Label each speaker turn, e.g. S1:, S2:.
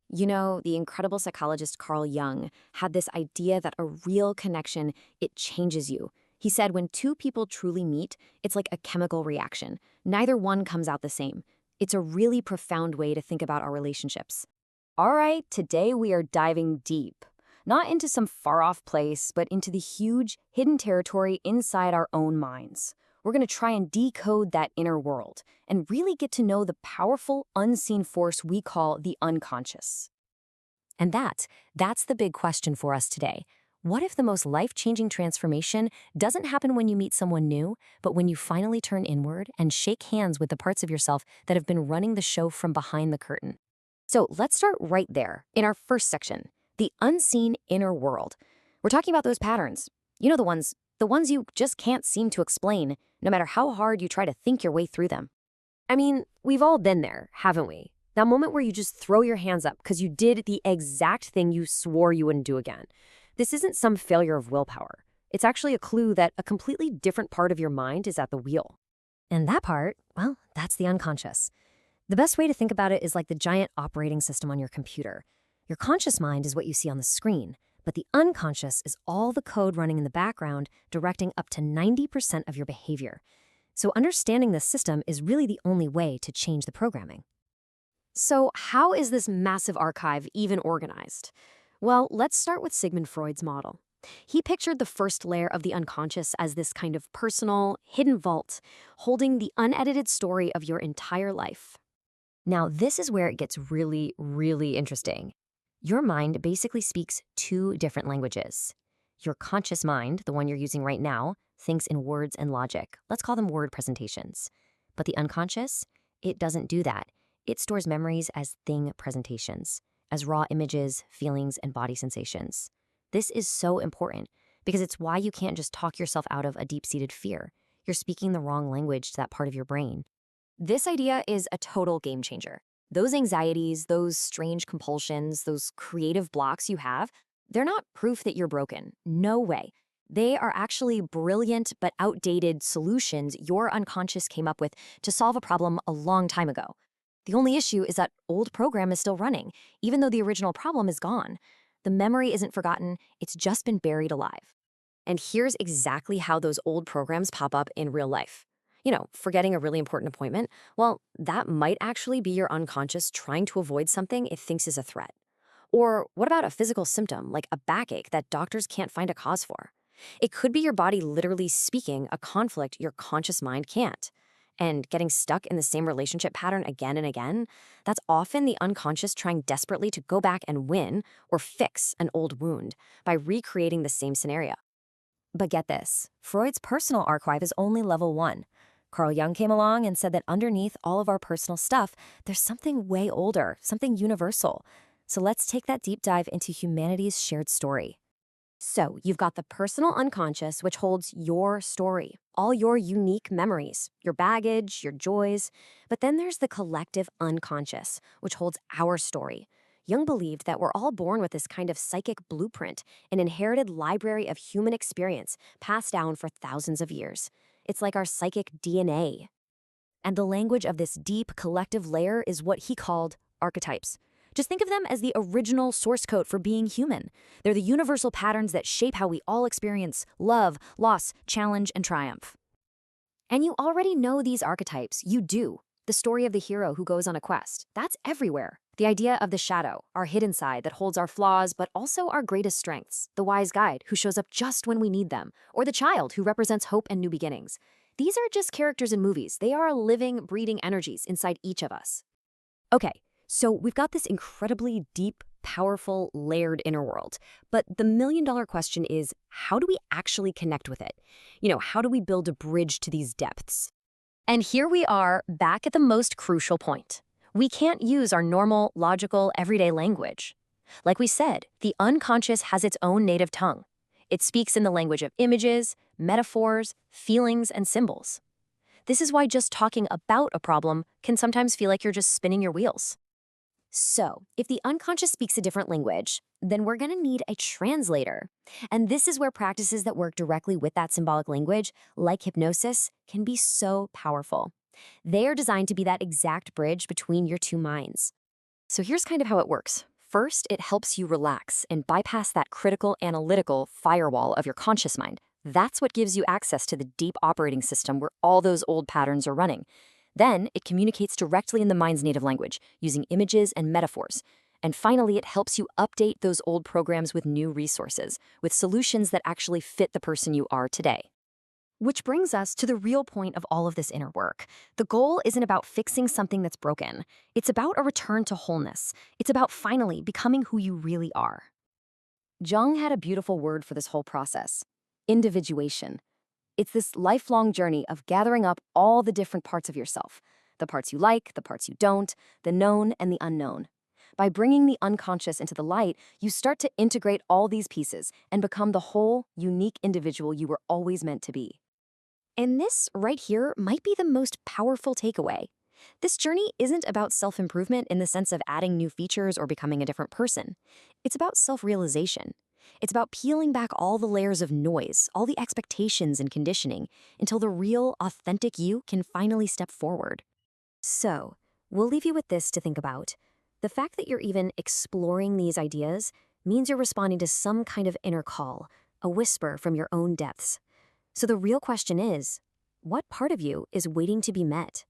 S1: The incredible psychologist Carl Jung had this idea that a real connection, it changes you. He said when two people truly meet, it's like a chemical reaction. Neither one comes out the same. It's a really profound way to think about our relationships.
S2: All right, today we are diving deep, not into some far-off place, but into the huge, hidden territory inside our own minds. We're going to try and decode that inner world and really get to know the powerful, unseen force we call the unconscious. And that's the big question for us today. What if the most life-changing transformation doesn't happen when you meet someone new, but when you finally turn inward and shake hands with the parts of yourself that have been running the show from behind the curtain? So let's start right there in our first section, the unseen inner world. We're talking about those patterns. The ones you just can't seem to explain, no matter how hard you try to think your way through them.
S3: I mean, we've all been there, haven't we? That moment where you just throw your hands up because you did the exact thing you swore you wouldn't do again. This isn't some failure of willpower. It's actually a clue that a completely different part of your mind is at the wheel.
S2: And that part, well, that's the unconscious. The best way to think about it is like the giant operating system on your computer. Your conscious mind is what you see on the screen, but the unconscious is all the code running in the background, directing up to 90% of your behavior. So understanding this system is really the only way to change the programming.
S3: So how is this massive archive even organized? Well, let's start with Sigmund Freud's model. He pictured the first layer of the unconscious as this kind of personal, hidden vault, holding the unedited story of your entire life.
S2: Now, this is where it gets really, really interesting. Your mind basically speaks two different languages. Your conscious mind, the one you're using right now, thinks in words and logic. Let's call them word presentations. But the unconscious, it doesn't do that. It stores memories as thing presentations, as raw images, feelings, and body sensations. This is so important because it's why you can't just talk yourself out of a deep-seated fear. You're speaking the wrong language to that part of your brain.
S1: This idea is a total game changer. Those anxieties, those strange compulsions, those creative blocks you have, they're not proof that you're broken. No way. They are actually brilliant but outdated solutions your unconscious came up with to solve a problem a long time ago. The only issue is that old program is still running, even though the original problem is gone. The memory isn't forgotten, it's just been buried alive.
S3: And here's exactly how those old programs pop up in real life. Forgetting a really important appointment, well, that might actually be your unconscious trying to avoid something it thinks is a threat. Or what about a physical symptom, like a backache that doctors can't find a cause for? It could be your body literally speaking a conflict your conscious mind can't. And getting stuck in the same relationship pattern again and again, that's often the unconscious trying desperately to go back and win or fix an old wound by recreating the same scenario.
S2: But get this, Freud's personal archive is only level 1. Carl Jung came along and said that underneath all of our personal stuff, there's something way older, something universal. So let's take that deep dive into humanity's shared story.
S3: So you've got the personal unconscious, which holds your story, all your unique memories, your baggage, your joys. But then there's the collective unconscious, which holds our story. Jung believed that we're all born with this kind of psychic blueprint, an inherited library of human experience passed down for thousands of years. It's like our psychic DNA.
S2: And the language of this deep collective layer is what he called archetypes. Just think of them as the original source code for being human. They're the universal patterns that shape how we all experience love, loss, challenge, and triumph.
S1: And you already know these archetypes. You do. The story of the hero who goes on a quest. That's everywhere. The idea of the shadow, our hidden side that holds our flaws but also our greatest strengths. The wise guide who shows up just when we need them. Or the child who represents hope and new beginnings. These are just characters in movies. They are living, breathing energies inside each of us.
S3: Okay, so we've got this incredibly deep, powerful, layered inner world. But the million-dollar question is, how do we actually connect with it? How do we build a bridge to these depths?
S2: And here we are, back at the most crucial point. We can't use our normal, logical, everyday language. Like we said, the unconscious has its own native tongue. It speaks in the language of images, metaphors, feelings, and symbols. This is why just talking about a problem can sometimes feel like you're just spinning your wheels.
S1: So, if the unconscious speaks a different language, then we're going to need a translator. And this is where practices that work directly with that symbolic language, like hypnosis, can be so powerful. They are designed to be that exact bridge between your two minds.
S3: So here's kind of how it works.
S2: First, it helps you relax and bypass that critical analytical firewall of your conscious mind. That's what gives you access to the deep operating system where all those old patterns are running. Then, it communicates directly in the mind's native language, using images and metaphors. And finally, it helps you update those old programs with new resources, with solutions that actually fit the person you are today. Which brings us to the real point of all of this inner work. The goal isn't about fixing something that's broken. It's about a return to wholeness. It's about finally becoming who you really are. Jung had a beautiful word for this whole process: individuation. It's this lifelong journey of gathering up all the different parts of yourself, the parts you like, the parts you don't, the known and the unknown. By bringing the unconscious into the light, you start to integrate all these pieces and become the whole, unique individual you were always meant to be. And this right here might be the most powerful takeaway. This journey isn't about self-improvement in the sense of adding new features or becoming a different person. It's about self-realization. It's about peeling back all the layers of noise, all the expectations and conditioning, until the real, authentic you can finally step forward. So, we'll leave you with this to think about. The fact that you're even exploring these ideas means you're responding to some kind of inner call, a whisper from your own depths. So the real question is, what part of you is waiting to be met?